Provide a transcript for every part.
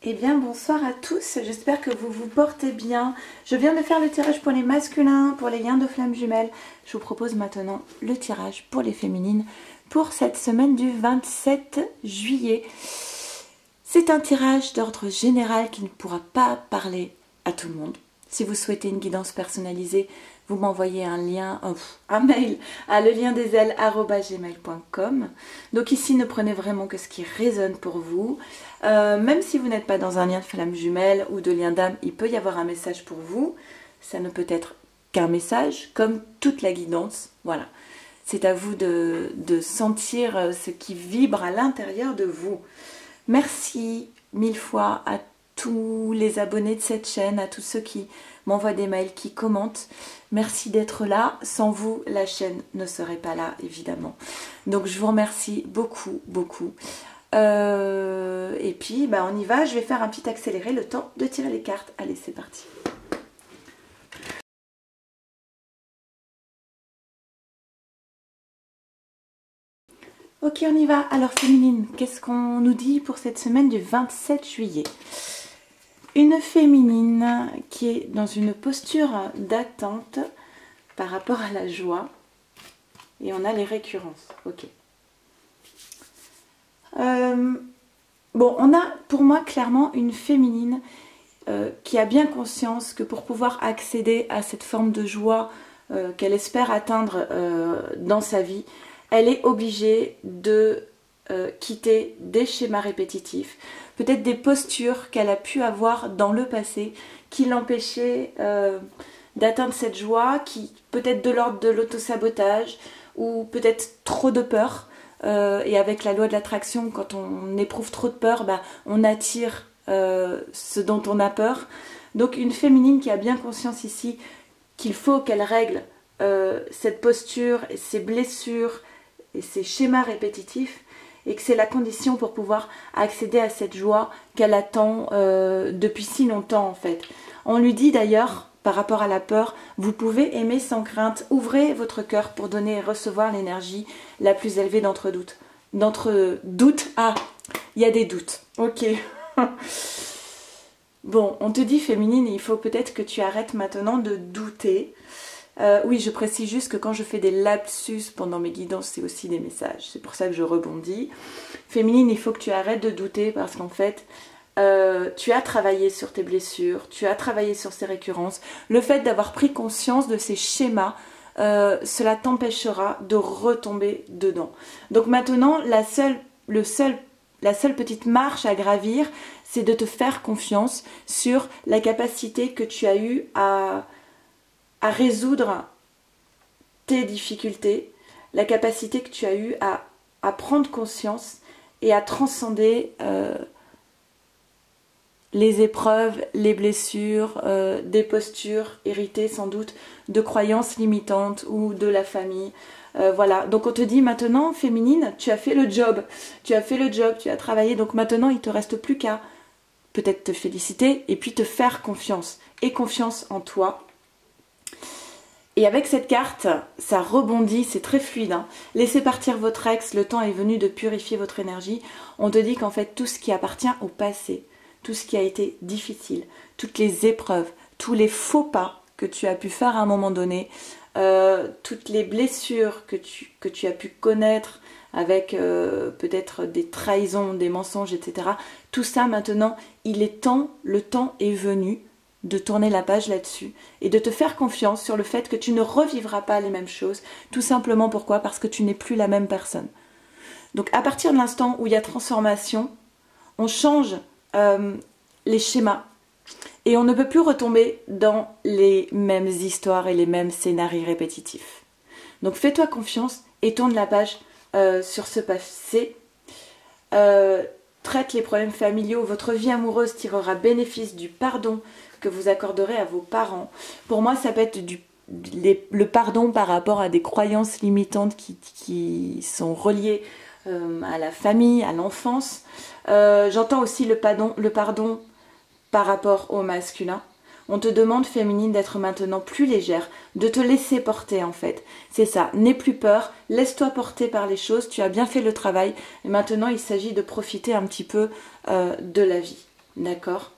Eh bien bonsoir à tous, j'espère que vous vous portez bien. Je viens de faire le tirage pour les masculins, pour les liens de flammes jumelles. Je vous propose maintenant le tirage pour les féminines pour cette semaine du 27 juillet. C'est un tirage d'ordre général qui ne pourra pas parler à tout le monde. Si vous souhaitez une guidance personnalisée, vous m'envoyez un mail à leliendesailes@gmail.com. Donc ici, ne prenez vraiment que ce qui résonne pour vous. Même si vous n'êtes pas dans un lien de flamme jumelle ou de lien d'âme, il peut y avoir un message pour vous. Ça ne peut être qu'un message, comme toute la guidance. Voilà. C'est à vous de sentir ce qui vibre à l'intérieur de vous. Merci mille fois à tous les abonnés de cette chaîne, à tous ceux qui m'envoient des mails, qui commentent. Merci d'être là. Sans vous, la chaîne ne serait pas là, évidemment. Donc, je vous remercie beaucoup, beaucoup. Et puis, on y va. Je vais faire un petit accéléré, le temps de tirer les cartes. Allez, c'est parti. Ok, on y va. Alors, féminine, qu'est-ce qu'on nous dit pour cette semaine du 27 juillet? Une féminine qui est dans une posture d'attente par rapport à la joie. Et on a les récurrences. Ok. Bon, on a pour moi clairement une féminine qui a bien conscience que pour pouvoir accéder à cette forme de joie qu'elle espère atteindre dans sa vie, elle est obligée de quitter des schémas répétitifs, peut-être des postures qu'elle a pu avoir dans le passé qui l'empêchaient d'atteindre cette joie, qui peut-être de l'ordre de l'autosabotage ou peut-être trop de peur. Et avec la loi de l'attraction, quand on éprouve trop de peur, on attire ce dont on a peur. Donc une féminine qui a bien conscience ici qu'il faut qu'elle règle cette posture, et ces blessures et ces schémas répétitifs, et que c'est la condition pour pouvoir accéder à cette joie qu'elle attend depuis si longtemps en fait. On lui dit d'ailleurs, par rapport à la peur, vous pouvez aimer sans crainte. Ouvrez votre cœur pour donner et recevoir l'énergie la plus élevée d'entre doutes. Ah, il y a des doutes. Ok. Bon, on te dit féminine, il faut peut-être que tu arrêtes maintenant de douter. Oui, je précise juste que quand je fais des lapsus pendant mes guidances, c'est aussi des messages. C'est pour ça que je rebondis. Féminine, il faut que tu arrêtes de douter parce qu'en fait, tu as travaillé sur tes blessures, tu as travaillé sur ces récurrences. Le fait d'avoir pris conscience de ces schémas, cela t'empêchera de retomber dedans. Donc maintenant, la seule petite marche à gravir, c'est de te faire confiance sur la capacité que tu as eue à résoudre tes difficultés, la capacité que tu as eue à prendre conscience et à transcender les épreuves, les blessures, des postures héritées sans doute de croyances limitantes ou de la famille. Voilà, donc on te dit maintenant, féminine, tu as fait le job, tu as travaillé, donc maintenant il ne te reste plus qu'à peut-être te féliciter et puis te faire confiance, et confiance en toi. Et avec cette carte, ça rebondit, c'est très fluide. Hein. Laissez partir votre ex, le temps est venu de purifier votre énergie. On te dit qu'en fait, tout ce qui appartient au passé, tout ce qui a été difficile, toutes les épreuves, tous les faux pas que tu as pu faire à un moment donné, toutes les blessures que tu as pu connaître avec peut-être des trahisons, des mensonges, etc. Tout ça maintenant, le temps est venu de tourner la page là-dessus et de te faire confiance sur le fait que tu ne revivras pas les mêmes choses. Tout simplement pourquoi? Parce que tu n'es plus la même personne. Donc à partir de l'instant où il y a transformation, on change les schémas et on ne peut plus retomber dans les mêmes histoires et les mêmes scénarios répétitifs. Donc fais-toi confiance et tourne la page sur ce passé. Traite les problèmes familiaux. Votre vie amoureuse tirera bénéfice du pardon que vous accorderez à vos parents. Pour moi, ça peut être le pardon par rapport à des croyances limitantes qui sont reliées à la famille, à l'enfance. J'entends aussi le pardon par rapport au masculin. On te demande, féminine, d'être maintenant plus légère, de te laisser porter en fait. C'est ça, n'aie plus peur, laisse-toi porter par les choses, tu as bien fait le travail. Et maintenant, il s'agit de profiter un petit peu de la vie. d'accord?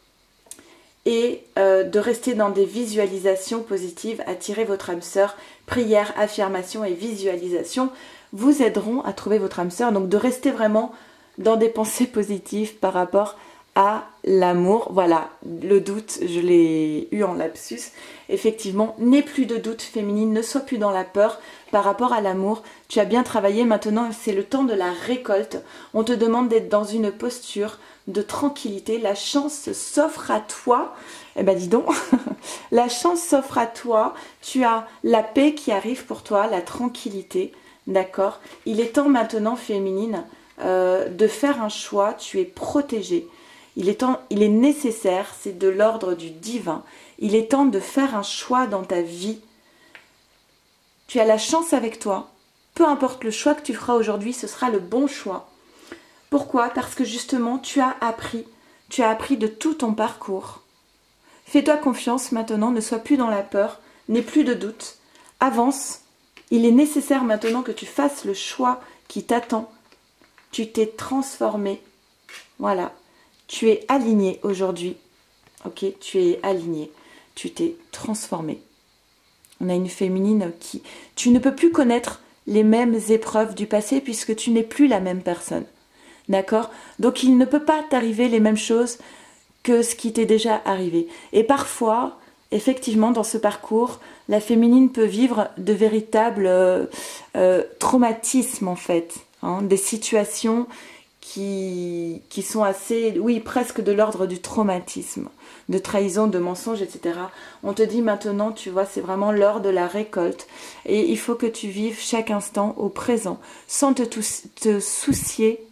Et de rester dans des visualisations positives, attirer votre âme sœur, prière, affirmation et visualisation vous aideront à trouver votre âme sœur. Donc de rester vraiment dans des pensées positives par rapport à l'amour. Voilà, le doute, je l'ai eu en lapsus. Effectivement, n'aie plus de doute féminine, ne sois plus dans la peur par rapport à l'amour. Tu as bien travaillé, maintenant c'est le temps de la récolte. On te demande d'être dans une posture de tranquillité. La chance s'offre à toi. Eh ben dis donc, la chance s'offre à toi. Tu as la paix qui arrive pour toi, la tranquillité. D'accord? Il est temps maintenant, féminine, de faire un choix. Tu es protégée. Il est nécessaire, c'est de l'ordre du divin. Il est temps de faire un choix dans ta vie. Tu as la chance avec toi. Peu importe le choix que tu feras aujourd'hui, ce sera le bon choix. Pourquoi? Parce que justement, tu as appris de tout ton parcours. Fais-toi confiance maintenant, ne sois plus dans la peur, n'aie plus de doute. Avance. Il est nécessaire maintenant que tu fasses le choix qui t'attend. Tu t'es transformé. Voilà. Tu es aligné aujourd'hui. Ok, tu es aligné. Tu t'es transformé. On a une féminine qui... Tu ne peux plus connaître les mêmes épreuves du passé puisque tu n'es plus la même personne. D'accord? Donc il ne peut pas t'arriver les mêmes choses que ce qui t'est déjà arrivé. Et parfois, effectivement, dans ce parcours, la féminine peut vivre de véritables traumatismes en fait. Hein, des situations qui sont assez, oui, presque de l'ordre du traumatisme, de trahison, de mensonge, etc. On te dit maintenant, tu vois, c'est vraiment l'heure de la récolte. Et il faut que tu vives chaque instant au présent, sans te soucier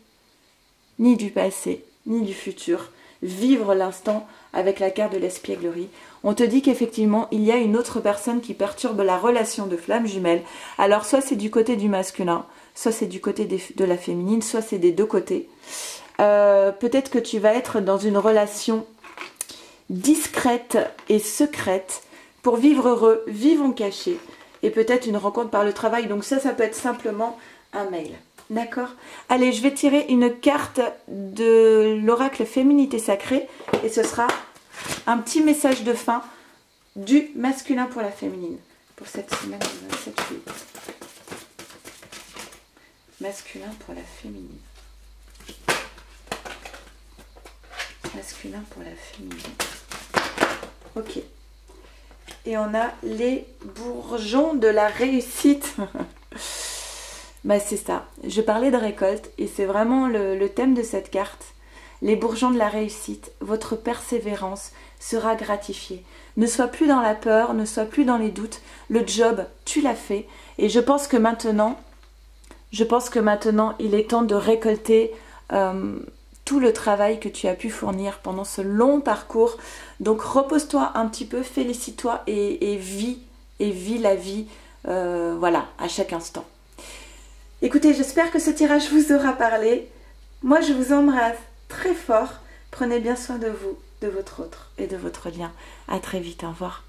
ni du passé, ni du futur. Vivre l'instant avec la carte de l'espièglerie. On te dit qu'effectivement, il y a une autre personne qui perturbe la relation de flamme jumelle. Alors, soit c'est du côté du masculin, soit c'est du côté de la féminine, soit c'est des deux côtés. Peut-être que tu vas être dans une relation discrète et secrète pour vivre heureux, vivons cachés. Et peut-être une rencontre par le travail. Donc ça peut être simplement un mail. D'accord? Allez, je vais tirer une carte de l'oracle Féminité Sacrée et ce sera un petit message de fin du masculin pour la féminine. Pour cette semaine du 27 juillet. Masculin pour la féminine. Masculin pour la féminine. Ok. Et on a les bourgeons de la réussite. Bah c'est ça, je parlais de récolte et c'est vraiment le thème de cette carte. Les bourgeons de la réussite, votre persévérance sera gratifiée. Ne sois plus dans la peur, ne sois plus dans les doutes. Le job, tu l'as fait. Et je pense que maintenant, il est temps de récolter tout le travail que tu as pu fournir pendant ce long parcours. Donc repose-toi un petit peu, félicite-toi et vis la vie, voilà, à chaque instant. Écoutez, j'espère que ce tirage vous aura parlé. Moi, je vous embrasse très fort. Prenez bien soin de vous, de votre autre et de votre lien. À très vite, au revoir.